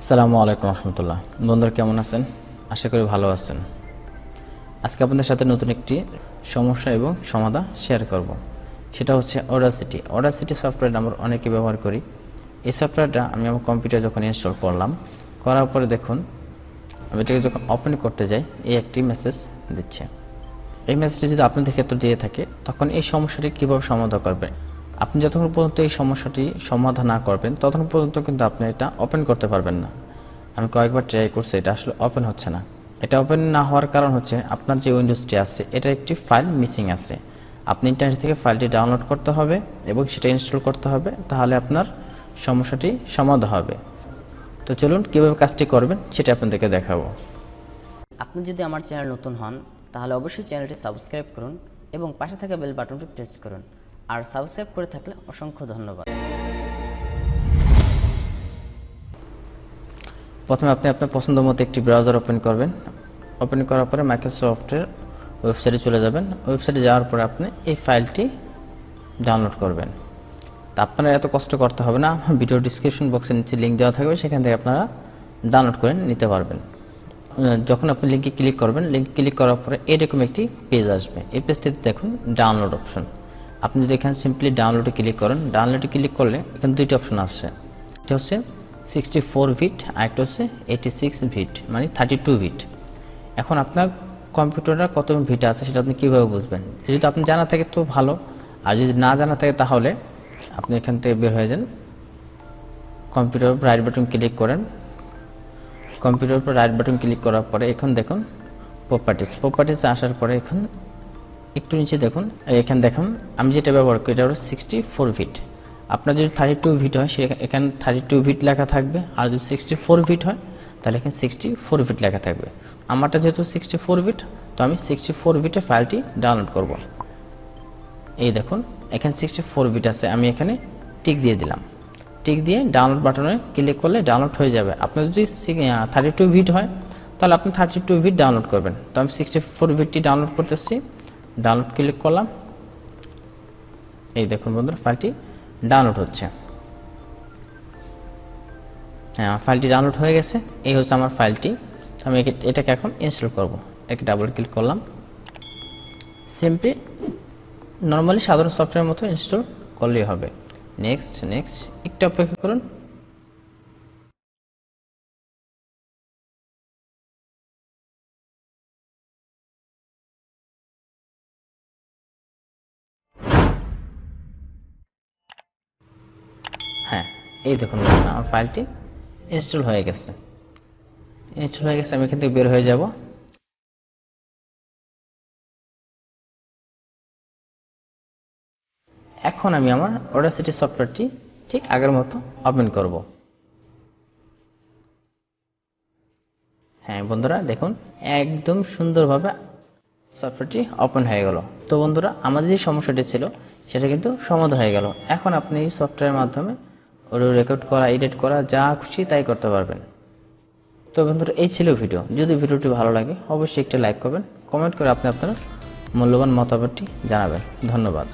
আসসালামু আলাইকুম রহমতুল্লাহ। বন্ধুরা কেমন আছেন? আশা করি ভালো আছেন। আজকে আপনাদের সাথে নতুন একটি সমস্যা এবং সমাধান শেয়ার করব। সেটা হচ্ছে অডাসিটি সফটওয়্যার আমরা অনেকে ব্যবহার করি। এই সফটওয়্যারটা আমি আমার কম্পিউটারে যখন ইনস্টল করলাম, করার পরে দেখুন আমি এটাকে যখন ওপেন করতে যাই এই একটি মেসেজ দিচ্ছে। এই মেসেজটি যদি আপনাদের ক্ষেত্রে দিয়ে থাকে তখন এই সমস্যাটি কীভাবে সমাধান করবেন? আপনি যতক্ষণ পর্যন্ত এই সমস্যাটি সমাধান না করবেন ততক্ষণ পর্যন্ত কিন্তু আপনি এটা ওপেন করতে পারবেন না। আমি কয়েকবার ট্রাই করছি, এটা আসলে ওপেন হচ্ছে না। এটা ওপেন না হওয়ার কারণ হচ্ছে আপনার যে উইন্ডোজটি আছে এটার একটি ফাইল মিসিং আছে। আপনি ইন্টারনেট থেকে ফাইলটি ডাউনলোড করতে হবে এবং সেটা ইনস্টল করতে হবে, তাহলে আপনার সমস্যাটি সমাধান হবে। তো চলুন কীভাবে কাজটি করবেন সেটা আপনাদেরকে দেখাবো। আপনি যদি আমার চ্যানেল নতুন হন তাহলে অবশ্যই চ্যানেলটি সাবস্ক্রাইব করুন এবং পাশে থাকা বেল বাটনটি প্রেস করুন। আর সাবস্ক্রাইব করে থাকলে অসংখ্য ধন্যবাদ। প্রথমে আপনি আপনার পছন্দ মতো একটি ব্রাউজার ওপেন করবেন। ওপেন করার পরে মাইক্রোসফটের ওয়েবসাইটে চলে যাবেন। ওয়েবসাইটে যাওয়ার পরে আপনি এই ফাইলটি ডাউনলোড করবেন। তা আপনারা এত কষ্ট করতে হবে না, ভিডিও ডিসক্রিপশন বক্সে নিচে লিঙ্ক দেওয়া থাকবে, সেখান থেকে আপনারা ডাউনলোড করে নিতে পারবেন। যখন আপনি লিঙ্কে ক্লিক করবেন, লিঙ্ক ক্লিক করার পরে এরকম একটি পেজ আসবে। এই পেজটিতে দেখুন ডাউনলোড অপশন। আপনি যদি এখানে সিম্পলি ডাউনলোডে ক্লিক করেন, ডাউনলোডে ক্লিক করলে এখানে দুইটি অপশন আসছে। এটা হচ্ছে 64 বিট আর একটা হচ্ছে 86 বিট, মানে 32 বিট। এখন আপনার কম্পিউটারটা কত বিট আছে সেটা আপনি কীভাবে বুঝবেন? যদি আপনি জানা থাকে তো ভালো, আর যদি না জানা থাকে তাহলে আপনি এখান থেকে বের হয়ে যান। কম্পিউটার রাইট বাটন ক্লিক করেন। কম্পিউটার উপর রাইট বাটন ক্লিক করার পরে এখন দেখুন প্রপার্টিসে আসার পরে এখন একটু নিচে দেখুন, এখানে দেখুন আমি যেটা ব্যবহার করি এটা হলো 64 বিট। আপনার যদি 32 বিট হয় এখানে 32 বিট লেখা থাকবে, আর যদি 64 বিট হয় তাহলে এখানে 64 বিট লেখা থাকবে। আমারটা যেহেতু 64 বিট, তো আমি 64 বিটের ফাইলটি ডাউনলোড করব। এই দেখুন এখানে 64 বিট আছে, আমি এখানে টিক দিয়ে দিলাম। টিক দিয়ে ডাউনলোড বাটনে ক্লিক করলে ডাউনলোড হয়ে যাবে। আপনার যদি 32 বিট হয় তাহলে আপনি 32 বিট ডাউনলোড করবেন। তো আমি 64 বিটটি ডাউনলোড করতেছি। ডাউনলোড ক্লিক করলাম। এই দেখুন বন্ধুরা ফাইলটি ডাউনলোড হচ্ছে। হ্যাঁ, ফাইলটি ডাউনলোড হয়ে গেছে। এই হচ্ছে আমার ফাইলটি। আমি এটাকে এখন ইনস্টল করব। একে ডাবল ক্লিক করলাম। সিম্পলি নর্মালি সাধারণ সফটওয়্যার মতো ইনস্টল করলেই হবে। নেক্সট একটু অপেক্ষা করুন। হ্যাঁ, এই দেখুন আমার ফাইলটি ইনস্টল হয়ে গেছে। আমি এখান থেকে বের হয়ে যাব। এখন আমি আমার অডাসিটি সফটওয়্যারটি ঠিক আগের মতো ওপেন করব। হ্যাঁ বন্ধুরা দেখুন একদম সুন্দরভাবে সফটওয়্যারটি ওপেন হয়ে গেল। তো বন্ধুরা আমাদের যে সমস্যাটি ছিল সেটা কিন্তু সমাধান হয়ে গেল। এখন আপনি এই সফটওয়্যারের মাধ্যমে অডিও রেকর্ড করা, এডিট করা, যা খুশি তাই করতে পারবেন। তো বন্ধুরা এই ছিল ভিডিও। যদি ভিডিওটি ভালো লাগে অবশ্যই একটি লাইক করবেন, কমেন্ট করে আপনি আপনার মূল্যবান মতামতটি জানাবেন। ধন্যবাদ।